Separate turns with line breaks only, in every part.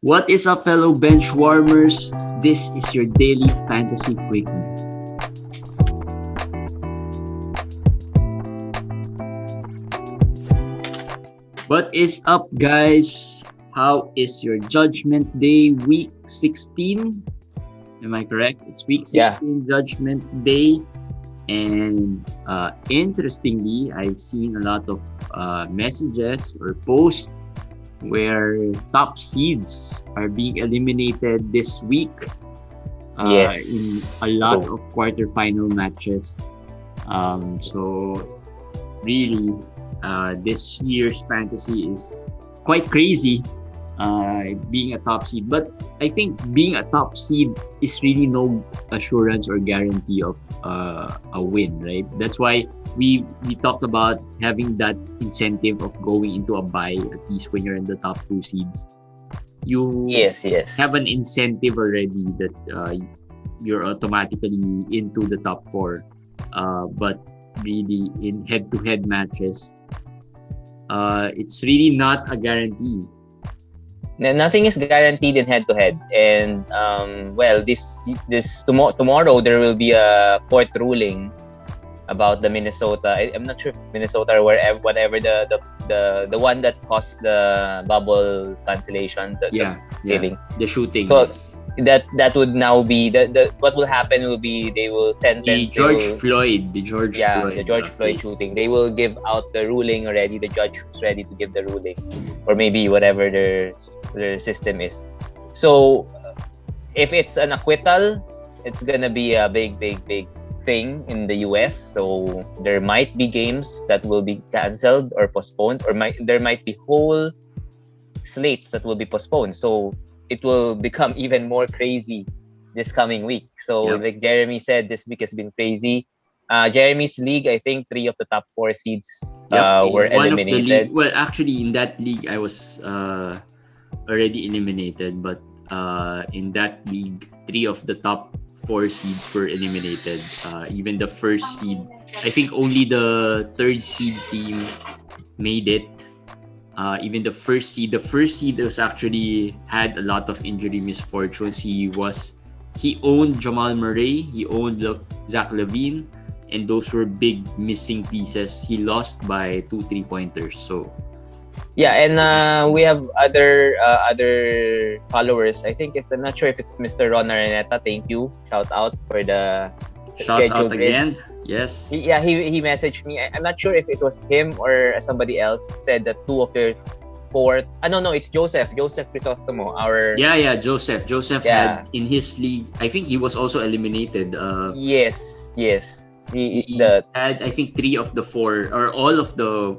What is up, fellow bench warmers? This is your daily Fantasy Quickie. What is up, guys? How is your Judgment Day week 16? Am I correct? It's week 16 Judgment Day. And interestingly, I've seen a lot of messages or posts where top seeds are being eliminated this week in a lot of quarterfinal matches. So really, this year's fantasy is quite crazy, being a top seed. But I think being a top seed is really no assurance or guarantee of a win, right? That's why we talked about having that incentive of going into a bye, at least when you're in the top two seeds. You have an incentive already that you're automatically into the top four. But really, in head-to-head matches, it's really not a guarantee.
Nothing is guaranteed in head-to-head, and tomorrow there will be a court ruling about the Minnesota. I'm not sure if Minnesota or whatever the one that caused the bubble cancellation, the
shooting.
So that would now be what will happen will be they will sentence
the George Floyd
shooting. They will give out the ruling already. The judge is ready to give the ruling, or maybe whatever their system is. So if it's an acquittal, it's gonna be a big thing in the US. So there might be games that will be cancelled or postponed, or there might be whole slates that will be postponed. So it will become even more crazy this coming week. So like Jeremy said, this week has been crazy. Jeremy's league, I think 3 of the top 4 seeds were eliminated.
Well, actually, in that league, I was already eliminated, but in that league, 3 of the top 4 seeds were eliminated. Even the first seed, I think only the 3rd seed team made it. Even the first seed was actually had a lot of injury misfortunes. He owned Jamal Murray, he owned Zach LaVine, and those were big missing pieces. He lost by 2 3-pointers. So
and we have other followers. I think I'm not sure if it's Mr. Ron Araneta. Thank you. Shout out for the
shout out again. Yes.
He messaged me. I'm not sure if it was him or somebody else said that 2 of their 4. No, it's Joseph Crisostomo.
Joseph had in his league. I think he was also eliminated.
Yes.
He had, I think, 3 of the 4, or all of the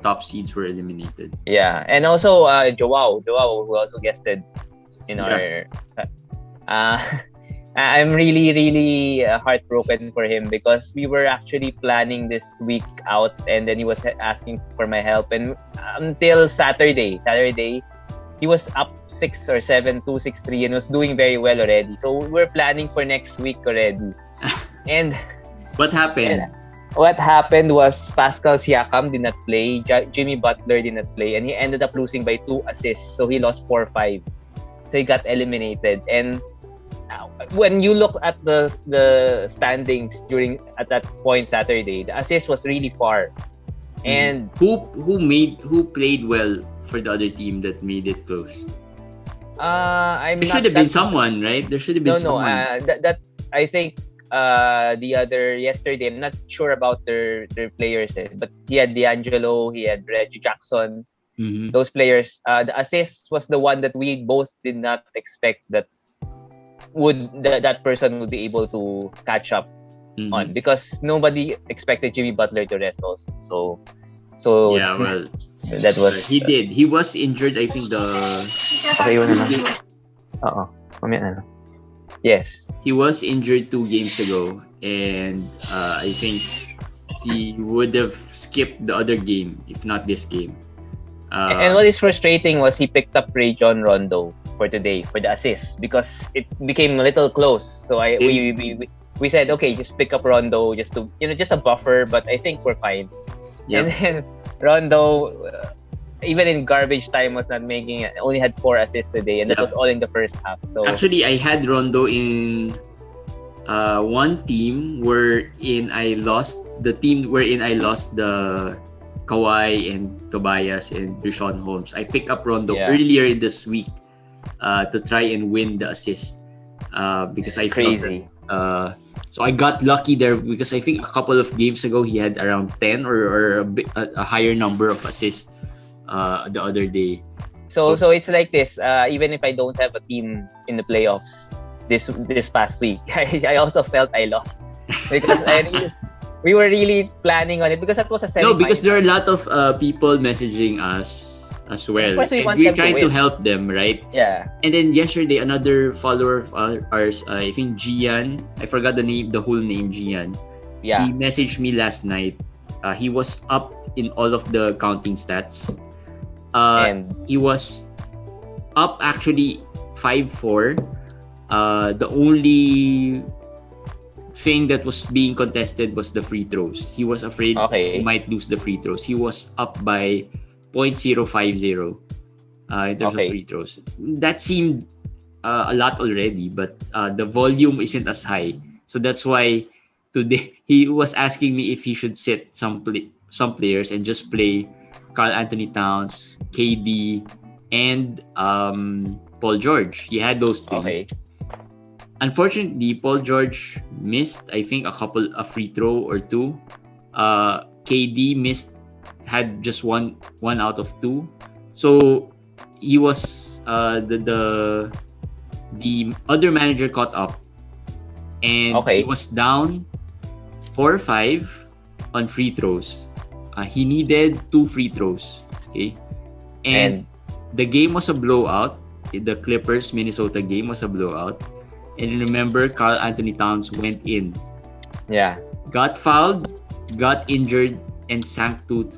top seeds were eliminated.
Yeah, and also Joao, who also guested in our. I'm really, really heartbroken for him, because we were actually planning this week out, and then he was asking for my help, and until Saturday, he was up 6 or 7, 2, 6, 3, and was doing very well already. So we're planning for next week already. And
what happened?
What happened was Pascal Siakam did not play, Jimmy Butler did not play, and he ended up losing by 2 assists. So he lost 4-5. So he got eliminated. And when you look at the standings at that point Saturday, the assist was really far. And
who played well for the other team that made it close? There should have been someone, right? There should have been someone.
That I think the other yesterday, I'm not sure about their players, but he had D'Angelo, he had Reggie Jackson.
Mm-hmm.
Those players. The assist was the one that we both did not expect that person would be able to catch up on, because nobody expected Jimmy Butler to rest also. So
yeah, well,
that was
he did. He was injured, I think.
Yes,
he was injured 2 games ago, and I think he would have skipped the other game if not this game.
And what is frustrating was he picked up Rondo for today for the assist, because it became a little close. So we said, okay, just pick up Rondo just to just a buffer, but I think we're fine. Yep. And then Rondo even in garbage time was not making it. Only had 4 assists today, and that was all in the first half. So
actually, I had Rondo in one team wherein I lost the Kawhi and Tobias and Deshaun Holmes. I picked up Rondo earlier this week to try and win the assist because I
crazy.
Felt that, so I got lucky there because I think a couple of games ago he had around 10 or a higher number of assists the other day.
So it's like this. Even if I don't have a team in the playoffs this past week, I also felt I lost because we were really planning on it because that was a semi-final.
No, because there are a lot of people messaging us as well. And we're trying to help them, right?
Yeah.
And then yesterday, another follower of ours, I think Gian, I forgot the whole name, Gian.
Yeah.
He messaged me last night. He was up in all of the counting stats. And he was up actually 5-4. The only thing that was being contested was the free throws. He was afraid he might lose the free throws. He was up by 0.050 in terms of free throws. That seemed a lot already, but the volume isn't as high. So that's why today he was asking me if he should sit some players and just play Karl Anthony Towns, KD, and Paul George. He had those three.
Okay.
Unfortunately, Paul George missed, I think, a free throw or two. KD had just one out of 2. So he was the other manager caught up, and he was down 4-5 on free throws. He needed 2 free throws. Okay, and the game was a blowout. The Clippers Minnesota game was a blowout. And remember, Karl Anthony Towns went in.
Yeah.
Got fouled, got injured, and sank 2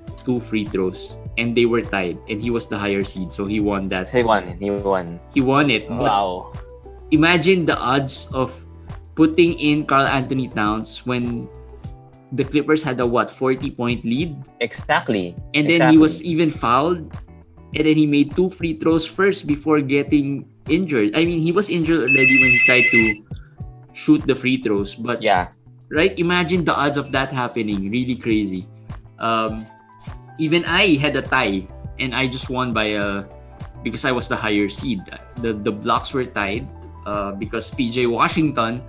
free throws. And they were tied. And he was the higher seed. So he won that.
He won it.
Wow. Imagine the odds of putting in Karl Anthony Towns when the Clippers had a 40-point lead?
Exactly.
And then he was even fouled. And then he made 2 free throws first before getting injured. I mean, he was injured already when he tried to shoot the free throws. But right, imagine the odds of that happening. Really crazy. Even I had a tie, and I just won because I was the higher seed. The blocks were tied because PJ Washington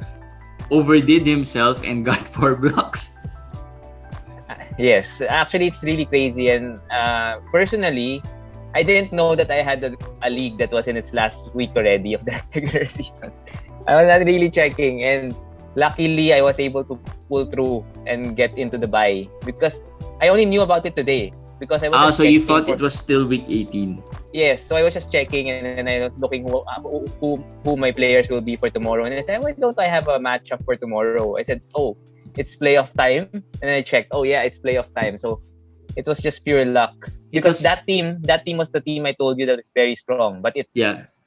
overdid himself and got 4 blocks.
Yes, actually, it's really crazy. And personally, I didn't know that I had a league that was in its last week already of the regular season. I was not really checking, and luckily I was able to pull through and get into the bye because I only knew about it today because I was.
So you thought it was still week 18?
Yes, so I was just checking and I was looking who my players will be for tomorrow, and I said, why don't I have a matchup for tomorrow? I said, it's playoff time, and I checked. It's playoff time. So it was just pure luck because that team was the team I told you that is very strong. But it's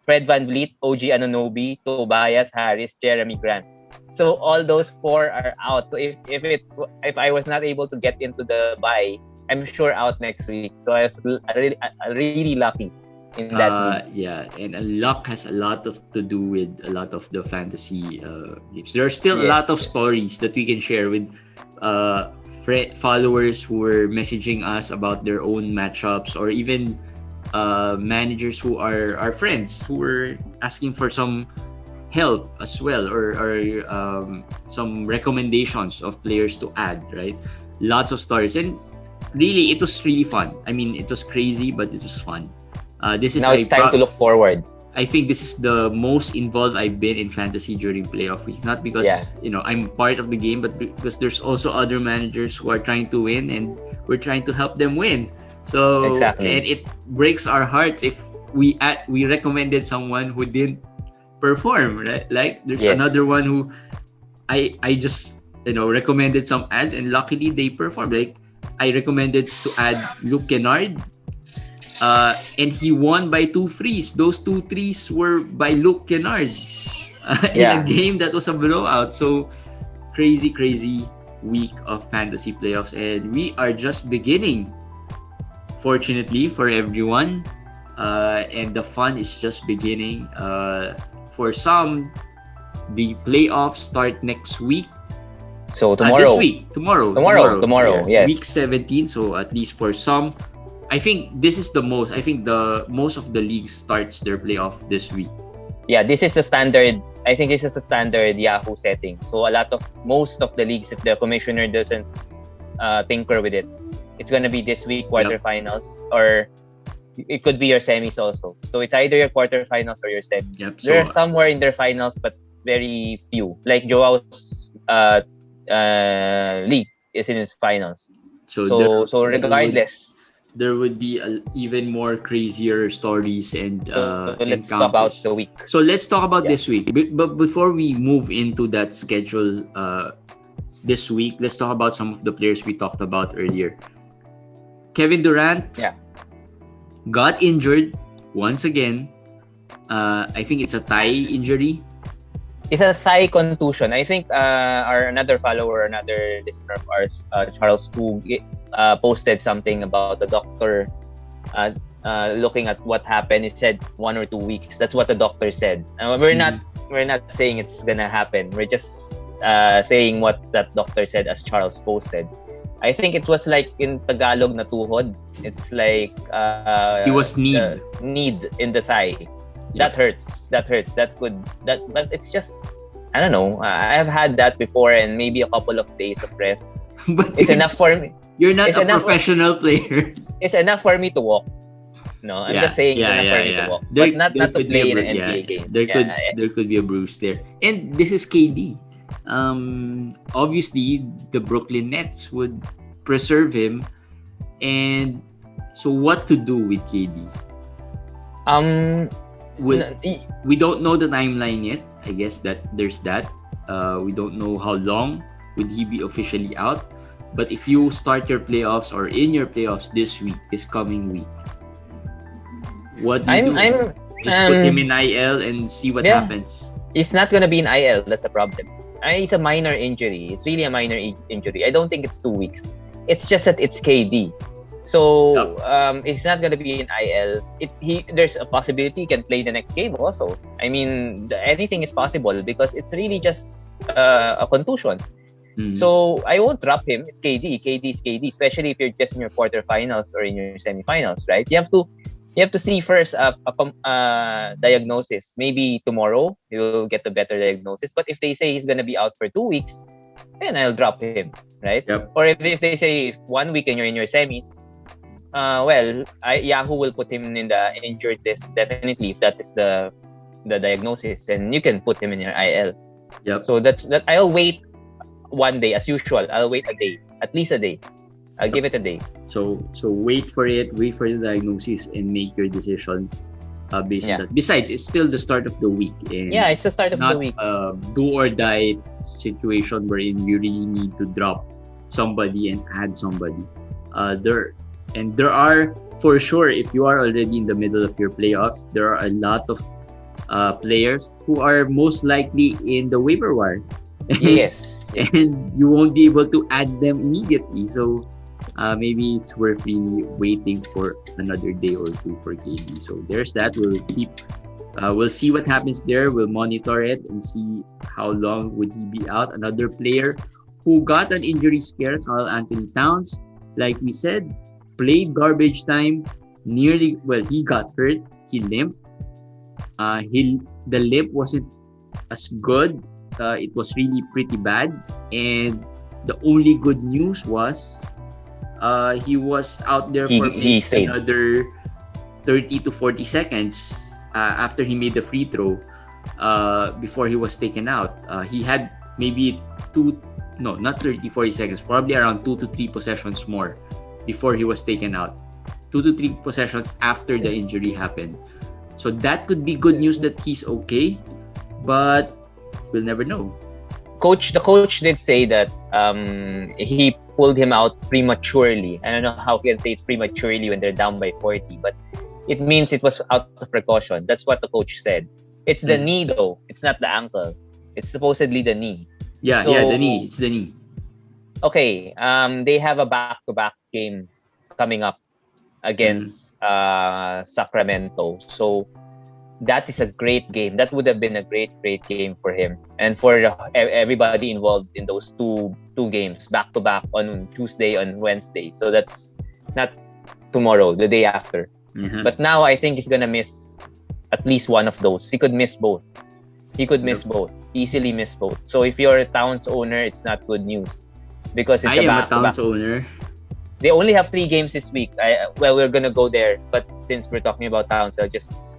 Fred VanVleet, OG Anunoby, Tobias Harris, Jeremy Grant. So all those 4 are out. So if I was not able to get into the bye, I'm sure out next week. So I was really lucky in that league.
Yeah, and luck has a lot to do with a lot of the fantasy games. There are still a lot of stories that we can share with followers who were messaging us about their own matchups, or even managers who are our friends who were asking for some help as well, or some recommendations of players to add, right? Lots of stories, and really it was really fun. I mean, it was crazy, but it was fun. Now
it's time to look forward.
I think this is the most involved I've been in fantasy during playoff weeks. Not because I'm part of the game, but because there's also other managers who are trying to win, and we're trying to help them win. So and it breaks our hearts if we recommended someone who didn't perform, right? Like there's another one who I just recommended some ads, and luckily they performed. Like I recommended to add Luke Kennard. And he won by 2 threes. Those 2 threes were by Luke Kennard in a game that was a blowout. So crazy week of fantasy playoffs, and we are just beginning. fortunately for everyone. And the fun is just beginning. For some, the playoffs start next week.
So tomorrow.
This week. Tomorrow.
Yeah. Yes.
Week 17. So at least for some, I think this is the most. I think the most of the leagues starts their playoff this week.
Yeah, this is the standard. I think this is a standard Yahoo setting. So most of the leagues, if the commissioner doesn't tinker with it, it's gonna be this week quarterfinals, or it could be your semis also. So it's either your quarterfinals or your semis.
Yep,
They're somewhere in their finals, but very few. Like Joao's league is in his finals. So regardless,
there would be even more crazier stories and
let's talk about the week.
So let's talk about this week. But before we move into that schedule this week, let's talk about some of the players we talked about earlier. Kevin Durant got injured once again. I think it's a thigh injury.
It's a thigh contusion. I think another follower, another listener of ours, Charles Fu, posted something about the doctor looking at what happened. It said 1 or 2 weeks. That's what the doctor said. We're not saying it's gonna happen. We're just saying what that doctor said as Charles posted. I think it was like in Tagalog na tuhod. It's like
it was need
in the thigh. That hurts. But it's just, I don't know. I've had that before, and maybe a couple of days of rest.
But
it's enough for me.
You're not a professional player.
It's enough for me to walk. No, I'm just saying it's enough for me to walk. But not to play in an NBA game.
There could be a bruise there. And this is KD. Obviously, the Brooklyn Nets would preserve him. And so what to do with KD? We don't know the timeline yet. I guess that there's that. We don't know how long would he be officially out. But if you start your playoffs or in your playoffs this coming week, what do you do? Just put him in IL and see what happens.
It's not gonna be in IL. That's the problem. It's a minor injury. It's really a minor injury. I don't think it's 2 weeks. It's just that it's KD. So it's not gonna be in IL. There's a possibility he can play the next game also. I mean, anything is possible because it's really just a contusion. Mm-hmm. So I won't drop him. It's KD. KD is KD. Especially if you're just in your quarterfinals or in your semifinals, right? You have to see first a diagnosis. Maybe tomorrow you'll get a better diagnosis. But if they say he's gonna be out for 2 weeks, then I'll drop him, right?
Yep.
Or if they say 1 week and you're in your semis, Yahoo will put him in the injured list definitely if that is the diagnosis, and you can put him in your IL.
Yep.
So that I'll wait 1 day as usual. I'll wait a day, at least a day. I'll give it a day.
So wait for the diagnosis and make your decision based on that. Besides, it's still the start of the week. And
it's the start of the week.
Do or die situation wherein you really need to drop somebody and add somebody. There are, for sure, if you are already in the middle of your playoffs, there are a lot of players who are most likely in the waiver wire.
Yes.
And you won't be able to add them immediately. So maybe it's worth really waiting for another day or two for KD. So there's that. We'll see what happens there. We'll monitor it and see how long would he be out. Another player who got an injury scare, Karl Anthony Towns, like we said, played garbage time. He got hurt. He limped. The limp wasn't as good. It was really pretty bad. And the only good news was he was out there for another 30 to 40 seconds after he made the free throw before he was taken out. He had maybe not 30, 40 seconds, probably around 2 to 3 possessions more before he was taken out. 2 to 3 possessions after the injury happened. So that could be good news that he's okay, but we'll never know.
The coach did say that he pulled him out prematurely. I don't know how he can say it's prematurely when they're down by 40, but it means it was out of precaution. That's what the coach said. It's the knee though. It's not the ankle. It's supposedly the knee.
The knee. It's the knee.
Okay. They have a back-to-back game coming up against Sacramento. So that is a great game. That would have been a great game for him and for everybody involved in those two games back to back on Tuesday, on Wednesday. So that's not tomorrow, the day after. But now I think he's gonna miss at least one of those. He could miss both. Easily miss both. So if you're a Towns owner, it's not good news because it's
I am a Towns owner.
They only have 3 games this week. We're gonna go there, but since we're talking about Towns, I'll just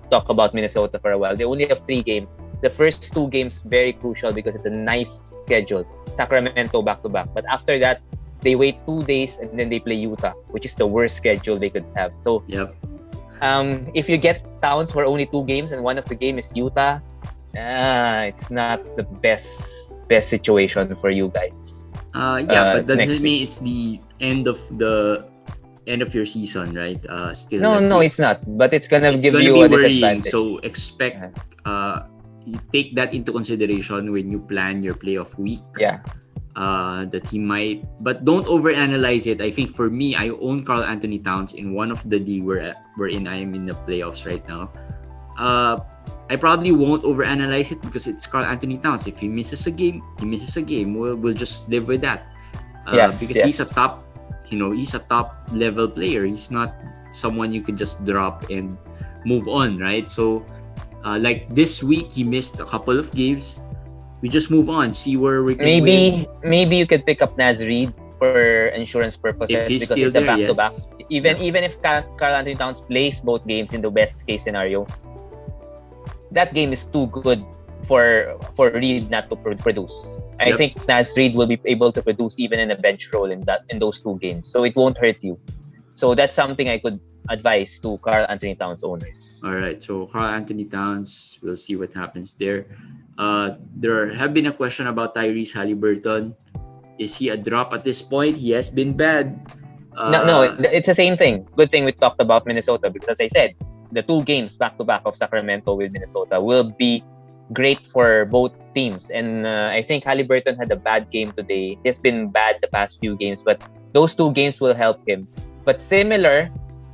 talk about Minnesota for a while. They only have 3 games. The first 2 games very crucial because it's a nice schedule. Sacramento back to back. But after that, they wait 2 days and then they play Utah, which is the worst schedule they could have. So if you get Towns for only 2 games and one of the game is Utah, it's not the best situation for you guys.
But that doesn't mean it's the end of your season, right? Still.
No, it's not. But it's gonna give
gonna
you
be
a
worrying.
disadvantage.
So expect you take that into consideration when you plan your playoff week.
Yeah.
That he might, but don't overanalyze it. I think for me, I own Karl Anthony Towns in one of the league wherein I am in the playoffs right now. I probably won't overanalyze it because it's Karl Anthony Towns. If he misses a game, he misses a game. We'll just live with that. Because he's a top, he's a top level player. He's not someone you could just drop and move on, right? So, like this week, he missed a couple of games. We just move on, see where we can win.
Maybe you could pick up Naz Reid for insurance purposes
if he's
because
still
it's a
there,
back-to-back. Even if Karl Anthony Towns plays both games in the best case scenario, that game is too good for Reid not to produce. I think Naz Reid will be able to produce even in a bench role in those 2 games, so it won't hurt you. So that's something I could advise to Karl Anthony Towns owners.
All right, so Karl Anthony Towns, we'll see what happens there. There have been a question about Tyrese Haliburton. Is he a drop at this point? He has been bad.
No, it's the same thing. Good thing we talked about Minnesota because, as I said, the 2 games back-to-back of Sacramento with Minnesota will be great for both teams. And I think Haliburton had a bad game today. He's been bad the past few games, but those 2 games will help him. But similar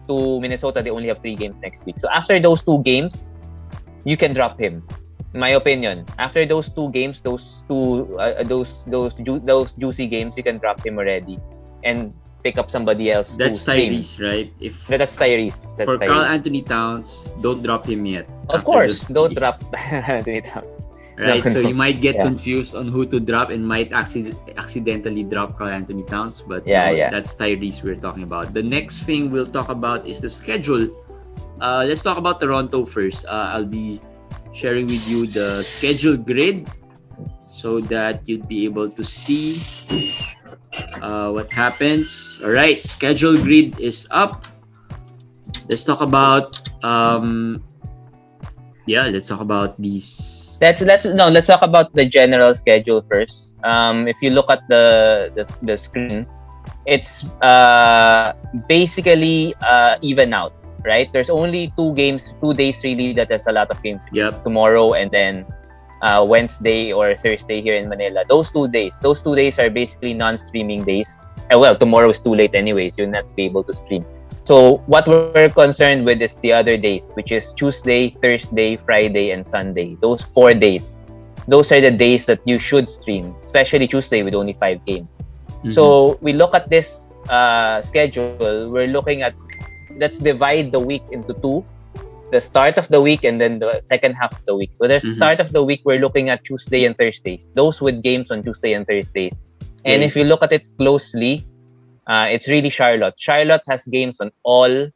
to Minnesota, they only have 3 games next week. So after those 2 games, you can drop him. In my opinion, after those 2 games, those juicy games, you can drop him already and pick up somebody else.
That's Tyrese, right?
That's Tyrese.
For Karl Anthony Towns, don't drop him yet.
Of course, don't drop Anthony Towns.
Right, so you might get confused on who to drop and might accidentally drop Karl Anthony Towns, but that's Tyrese we're talking about. The next thing we'll talk about is the schedule. Let's talk about Toronto first. I'll be sharing with you the schedule grid so that you'll be able to see what happens. All right, schedule grid is up. Let's talk about let's talk about these.
Let's talk about the general schedule first. If you look at the screen, it's basically even out. Right? There's only 2 games, 2 days really that there's a lot of games. Tomorrow and then Wednesday or Thursday here in Manila. Those 2 days are basically non-streaming days. Tomorrow is too late anyways. You'll not be able to stream. So what we're concerned with is the other days, which is Tuesday, Thursday, Friday, and Sunday. Those 4 days. Those are the days that you should stream, especially Tuesday with only 5 games. Mm-hmm. So we look at this schedule. We're looking at, let's divide the week into 2. The start of the week and then the second half of the week. So the start of the week, we're looking at Tuesday and Thursdays. Those with games on Tuesday and Thursdays. And if you look at it closely, it's really Charlotte. Charlotte has games on all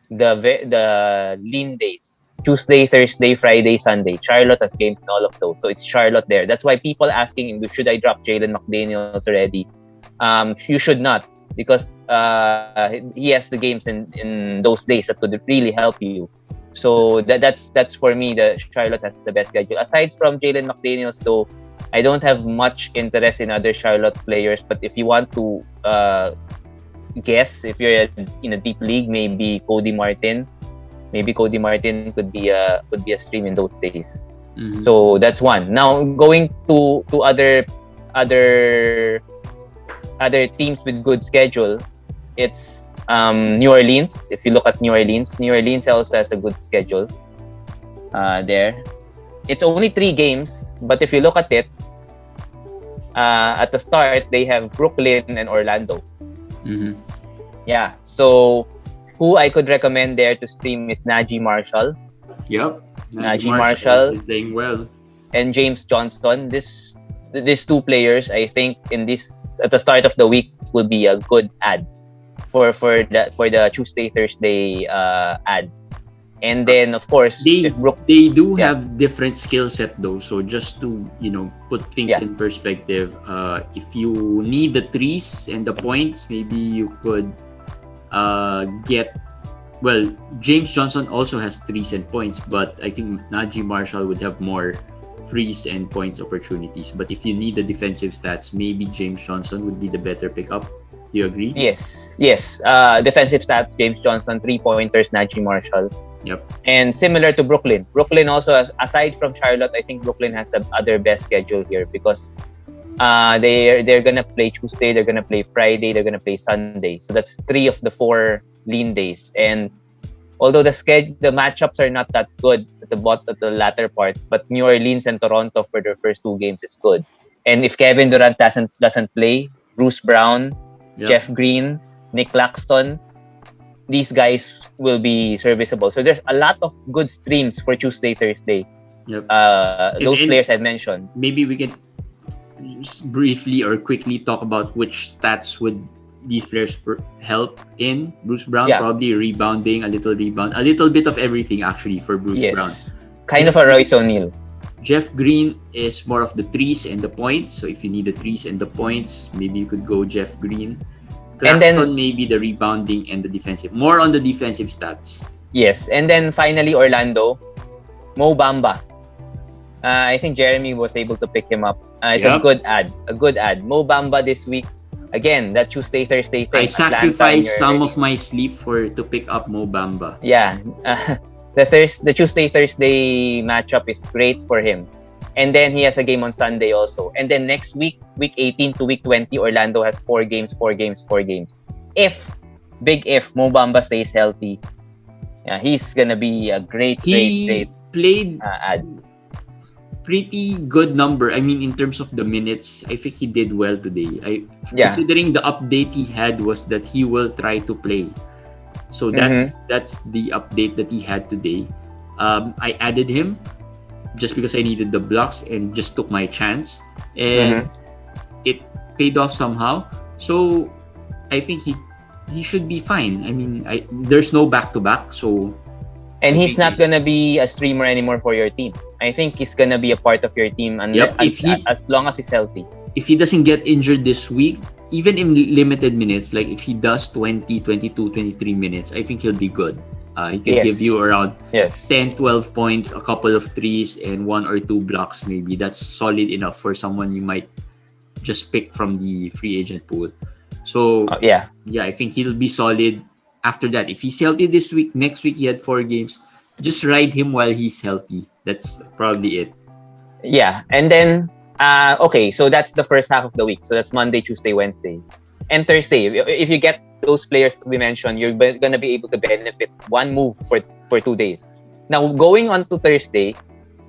the lean days. Tuesday, Thursday, Friday, Sunday. Charlotte has games in all of those. So it's Charlotte there. That's why people asking, should I drop Jalen McDaniels already? You should not. Because he has the games in those days that could really help you. So that's for me, the Charlotte has the best schedule. Aside from Jalen McDaniels, though, I don't have much interest in other Charlotte players. But if you want to guess, if you're in a deep league, maybe Cody Martin. Maybe Cody Martin could be a stream in those days. Mm-hmm. So that's one. Now going to other teams with good schedule, it's New Orleans. If you look at New Orleans also has a good schedule there. It's only 3 games, but if you look at it, at the start, they have Brooklyn and Orlando.
Mm-hmm.
Yeah. So, who I could recommend there to stream is Najee Marshall.
Yep.
Najee Marshall
is playing well.
And James Johnston. These 2 players, I think, at the start of the week will be a good add for the Tuesday Thursday ads. And then, of course,
they do have different skill set though. So just to put things in perspective, if you need the threes and the points, maybe you could get. Well, James Johnson also has threes and points, but I think Najee Marshall would have more threes and points opportunities. But if you need the defensive stats, maybe James Johnson would be the better pickup. Do you agree?
Yes. Defensive stats: James Johnson, 3-pointers, Najee Marshall.
Yep.
And similar to Brooklyn. Brooklyn also has, aside from Charlotte, I think Brooklyn has the other best schedule here because they're gonna play Tuesday, they're gonna play Friday, they're gonna play Sunday. So that's 3 of the 4 lean days. And although the matchups are not that good at the latter parts, but New Orleans and Toronto for their first 2 games is good. And if Kevin Durant doesn't play, Bruce Brown, Jeff Green, Nick Claxton, these guys will be serviceable. So there's a lot of good streams for Tuesday, Thursday.
Yep.
Those players I mentioned.
Maybe we can briefly or quickly talk about which stats would these players help in. Bruce Brown, probably rebounding, a little bit of everything actually for Bruce Brown.
Kind of a Royce O'Neal.
Jeff Green is more of the threes and the points. So if you need the threes and the points, maybe you could go Jeff Green. Claxton, maybe the rebounding and the defensive. More on the defensive stats.
Yes. And then finally, Orlando. Mo Bamba. I think Jeremy was able to pick him up. It's a good ad. Mo Bamba this week. Again, that Tuesday, Thursday thing.
I sacrificed some of my sleep to pick up Mo Bamba.
Yeah. The Tuesday, Thursday matchup is great for him. And then he has a game on Sunday also. And then next week, week 18 to week 20, Orlando has 4 games. If Mo Bamba stays healthy, he's gonna be a great
played
ad.
Pretty good number. I mean, in terms of the minutes, I think he did well today. Considering the update he had was that he will try to play. So that's the update that he had today. I added him just because I needed the blocks and just took my chance, and it paid off somehow. So I think he should be fine. I mean, there's no back-to-back, so.
And he's not gonna be a streamer anymore for your team. I think he's gonna be a part of your team as long as he's healthy.
If he doesn't get injured this week, even in limited minutes, like if he does 20, 22, 23 minutes, I think he'll be good. He can give you around 10, 12 points, a couple of threes, and 1 or 2 blocks maybe. That's solid enough for someone you might just pick from the free agent pool. So, I think he'll be solid after that. If he's healthy this week, next week he had 4 games, just ride him while he's healthy. That's probably it.
Yeah, and then, so that's the first half of the week. So that's Monday, Tuesday, Wednesday. And Thursday, if you get those players we mentioned, you're going to be able to benefit one move for 2 days. Now, going on to Thursday,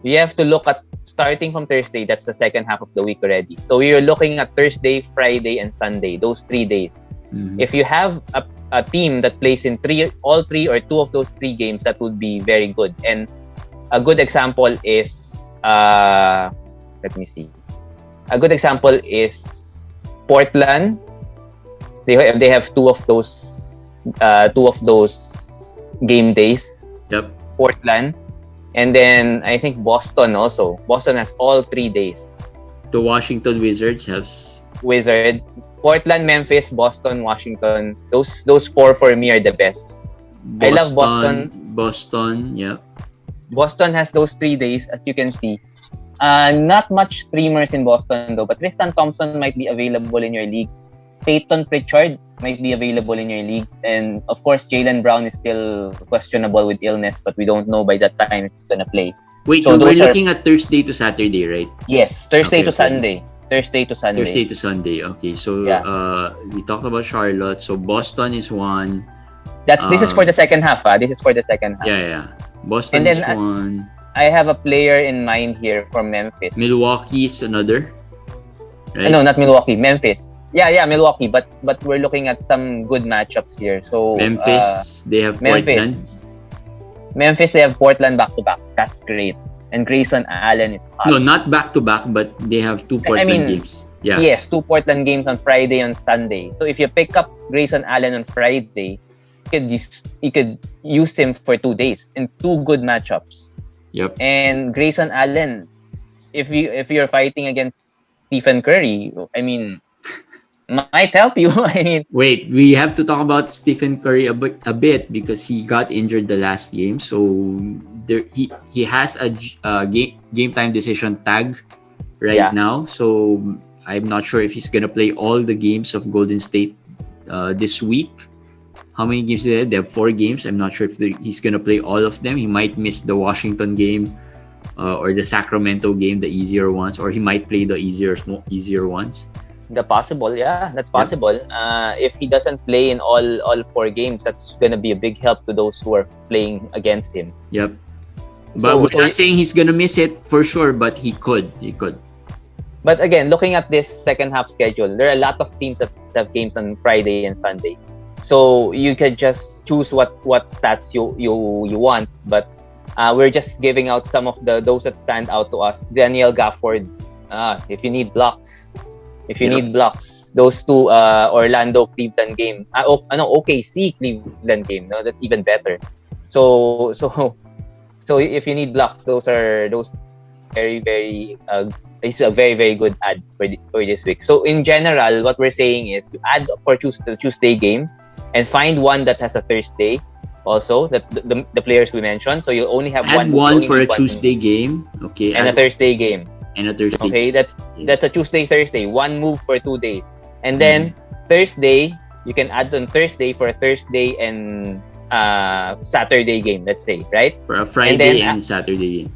you have to look at, starting from Thursday, that's the second half of the week already. So you're looking at Thursday, Friday, and Sunday, those 3 days. If you have a team that plays in all 3 or 2 of those 3 games, that would be very good. And a good example is, let me see. A good example is Portland. They have 2 of those game days.
Yep.
Portland, and then I think Boston also. Boston has all 3 days.
The Washington Wizards have
Portland, Memphis, Boston, Washington. Those 4 for me are the best. I love Boston.
Boston, yeah.
Boston has those 3 days, as you can see. Not much streamers in Boston though, but Tristan Thompson might be available in your leagues. Peyton Pritchard might be available in your leagues. And of course, Jaylen Brown is still questionable with illness, but we don't know by that time if he's going to play.
Wait, so we're looking at Thursday to Saturday, right?
Yes, Thursday to Sunday. Thursday to Sunday.
Thursday to Sunday. Okay, so we talked about Charlotte. So Boston is one.
This is for the second half. This is for the second half.
Yeah. Boston is one.
I have a player in mind here from Memphis.
Milwaukee is another. Right?
No, not Milwaukee. Memphis. Yeah, Milwaukee. But we're looking at some good matchups here. So
Memphis, they have Portland.
Memphis, they have Portland back to back. That's great. And Grayson Allen is hot.
No, not back to back, but they have two Portland games. Yeah.
Yes, two Portland games on Friday and Sunday. So if you pick up Grayson Allen on Friday, you could use him for 2 days in two good matchups.
Yep.
And Grayson Allen, if you're fighting against Stephen Curry, I mean, might help you. I mean,
wait, we have to talk about Stephen Curry a bit because he got injured the last game. So he has a game time decision tag right now. So I'm not sure if he's gonna play all the games of Golden State this week. How many games do they have? They have 4 games. I'm not sure if he's gonna play all of them. He might miss the Washington game or the Sacramento game, the easier ones, or he might play the easier ones.
That's possible. If he doesn't play in all 4 games, that's gonna be a big help to those who are playing against him.
Yep. But we're not saying he's gonna miss it for sure, but he could.
But again, looking at this second half schedule, there are a lot of teams that have games on Friday and Sunday. So you can just choose what stats you want. But we're just giving out some of those that stand out to us. Daniel Gafford, if you need blocks. Those two Orlando Cleveland game. OKC Cleveland game. No, that's even better. So if you need blocks, those very very it's a very very good ad for this week. So in general, what we're saying is you add for the Tuesday game and find one that has a Thursday. Also, the players we mentioned. So you only have
one for a Tuesday game. Okay,
and a Thursday game.
Okay,
that's a Tuesday, Thursday. One move for 2 days. And then Thursday, you can add on Thursday for a Thursday and Saturday game, let's say, right?
For a Friday and Saturday game.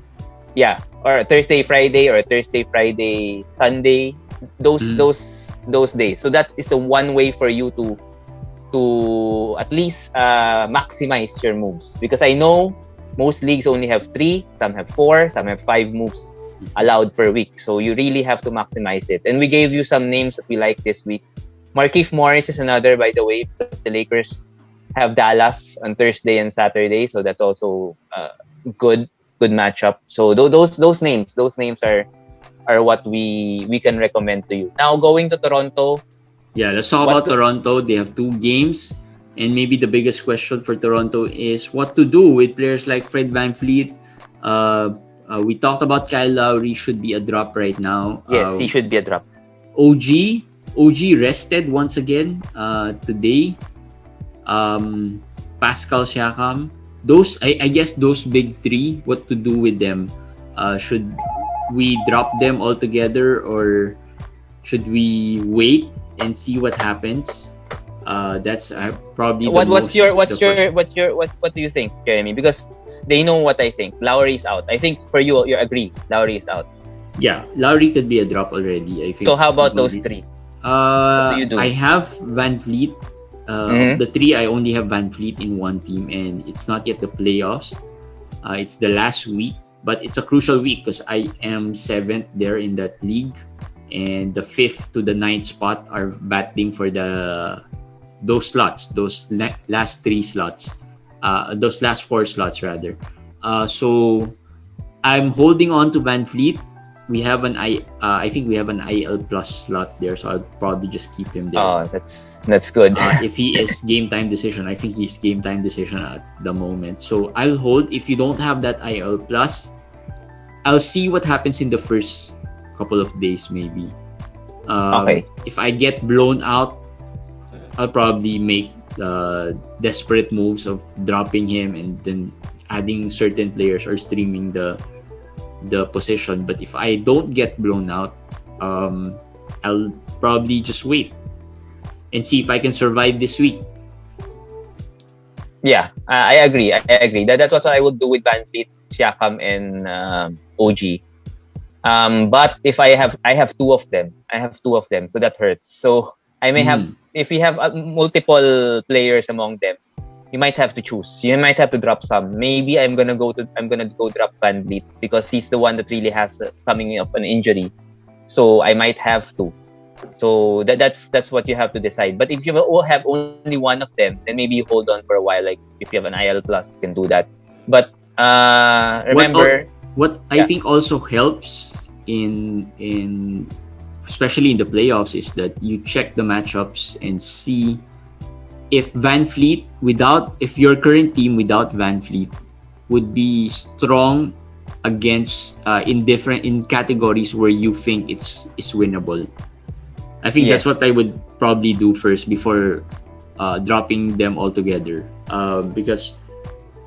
Yeah, or a Thursday, Friday, or a Thursday, Friday, Sunday. Those days. So that is a one way for you to at least maximize your moves. Because I know most leagues only have 3, some have 4, some have 5 moves allowed per week. So you really have to maximize it. And we gave you some names that we like this week. Markieff Morris is another, by the way, because the Lakers have Dallas on Thursday and Saturday. So that's also good matchup. So those names are what we can recommend to you. Now going to Toronto.
Yeah, let's talk about Toronto. They have 2 games. And maybe the biggest question for Toronto is what to do with players like Fred VanVleet. We talked about Kyle Lowry should be a drop right now.
Yes, he should be a drop.
OG rested once again today. Pascal Siakam. I guess those big 3, what to do with them? Should we drop them altogether or should we wait and see what happens? That's probably
what do you think, Jeremy? Because they know what I think. Lowry is out. I think for you agree. Lowry is out.
Yeah, Lowry could be a drop already. I think.
So how about those 3? What do you do?
I have VanVleet. Of the 3, I only have VanVleet in one team, and it's not yet the playoffs. It's the last week, but it's a crucial week because I am 7th there in that league, and the 5th to the 9th spot are battling for those slots, those last 3 slots, those last 4 slots rather. So I'm holding on to VanVleet. We have I think we have an IL plus slot there, so I'll probably just keep him there.
Oh, that's good.
If he is game time decision, I think he's game time decision at the moment. So I'll hold. If you don't have that IL plus, I'll see what happens in the first couple of days maybe.
Okay.
If I get blown out, I'll probably make desperate moves of dropping him and then adding certain players or streaming the position. But if I don't get blown out, I'll probably just wait and see if I can survive this week.
Yeah, I agree. That's what I would do with VanVleet, Siakam, and OG. But if I have two of them, so that hurts. So I may have, if we have multiple players among them, you might have to choose. You might have to drop some. Maybe I'm gonna go drop Van Vliet because he's the one that really has coming of an injury. So I might have to. So that's what you have to decide. But if you have only one of them, then maybe you hold on for a while. Like if you have an IL plus, you can do that. But remember,
what I think also helps in especially in the playoffs is that you check the matchups and see if Van Fleet if your current team without Van Fleet would be strong against in categories where you think it's winnable. I think that's what I would probably do first before dropping them all together. Because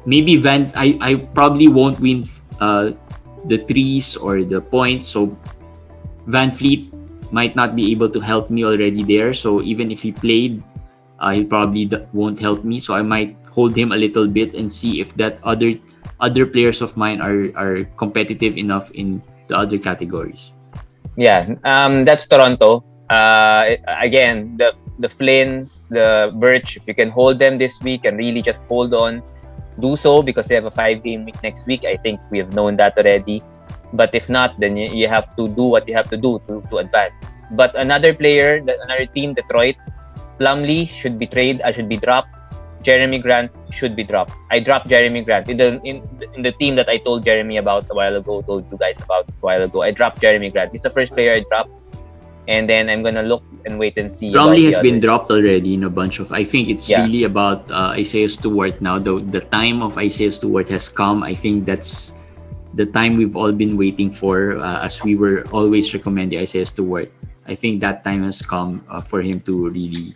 maybe I probably won't win the threes or the points, so Van Fleet might not be able to help me already there. So even if he played, he probably won't help me. So I might hold him a little bit and see if that other players of mine are competitive enough in the other categories.
Yeah, that's Toronto. Again, the Flynn's, the Birch, if you can hold them this week and really just hold on, do so, because they have a 5-game week next week. I think we have known that already. But if not, then you have to do what you have to do to advance. But another team, Detroit, Plumlee should be dropped. Jeremy Grant should be dropped. I dropped Jeremy Grant in the team that I told Jeremy about a while ago. Told you guys about a while ago. I dropped Jeremy Grant. He's the first player I dropped, and then I'm gonna look and wait and see.
Plumlee has been dropped already in a bunch of. I think it's really about Isaiah Stewart now. The time of Isaiah Stewart has come. I think that's the time we've all been waiting for, as we were always recommending Isaiah Stewart. I think that time has come for him to really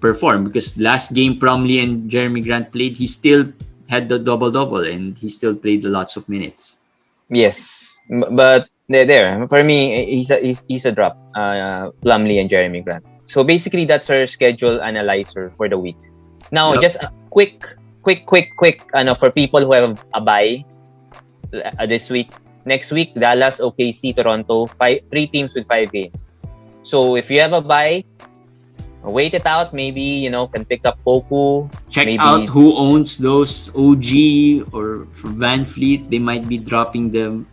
perform, because last game Plumlee and Jeremy Grant played, he still had the double-double and he still played lots of minutes.
Yes, but there for me, he's a drop, Plumlee and Jeremy Grant. So basically, that's our schedule analyzer for the week. Now, just a quick, for people who have a bye this week. Next week, Dallas, OKC, Toronto, 3 teams with 5 games. So if you have a bye, wait it out. Maybe can pick up Poku.
Check out who owns those OG or Van Fleet. They might be dropping them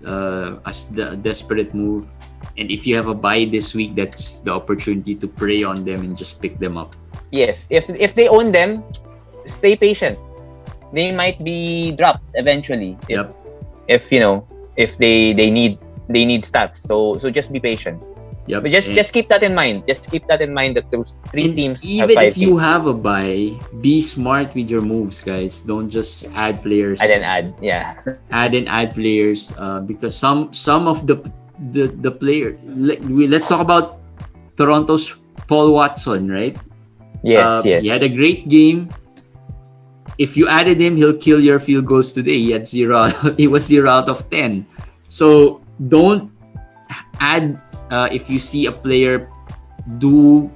as the desperate move. And if you have a bye this week, that's the opportunity to prey on them and just pick them up.
Yes, if they own them, stay patient. They might be dropped eventually. If they need stats. So just be patient.
Yep.
But just keep that in mind. Just keep that in mind that those 3 teams
even
have 5
if you have a bye, be smart with your moves, guys. Don't just add players.
Add
players, because some of the players. Let's talk about Toronto's Paul Watson, right?
Yes.
He had a great game. If you added him, he'll kill your field goals today. He had 0. He was 0 out of 10. So don't add. If you see a player do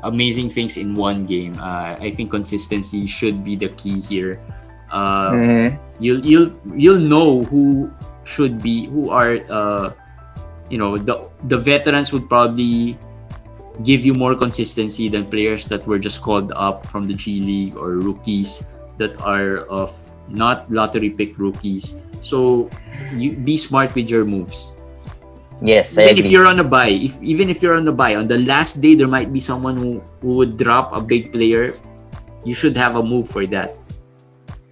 amazing things in one game, I think consistency should be the key here. You'll know who are the veterans would probably give you more consistency than players that were just called up from the G League or rookies that are of not lottery pick rookies. So you be smart with your moves.
Yes,
even if you're on a bye, on the last day there might be someone who would drop a big player. You should have a move for that.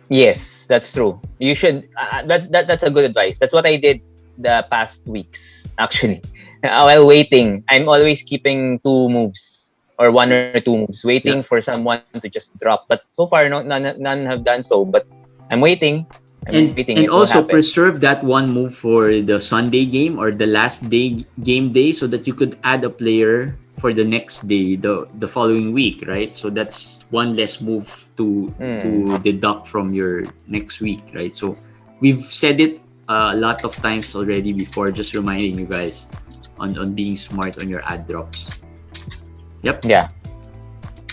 Yes, that's true. You should. That's a good advice. That's what I did the past weeks, actually. While waiting, I'm always keeping 2 moves or 1 or 2 moves, waiting for someone to just drop. But so far, none have done so. But I'm waiting.
And also preserve that one move for the Sunday game or the last game day, so that you could add a player for the next day, the following week, right? So that's one less move to deduct from your next week, right? So we've said it a lot of times already before, just reminding you guys on being smart on your ad drops. Yep.
Yeah.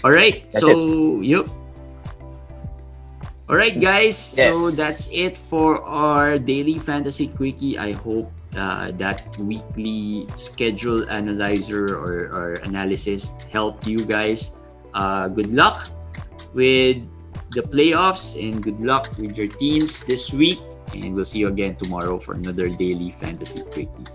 All right. Yep. All right, guys.
Yes.
So that's it for our daily fantasy quickie. I hope that weekly schedule analyzer or analysis helped you guys. Good luck with the playoffs and good luck with your teams this week. And we'll see you again tomorrow for another daily Fantasy Quickie.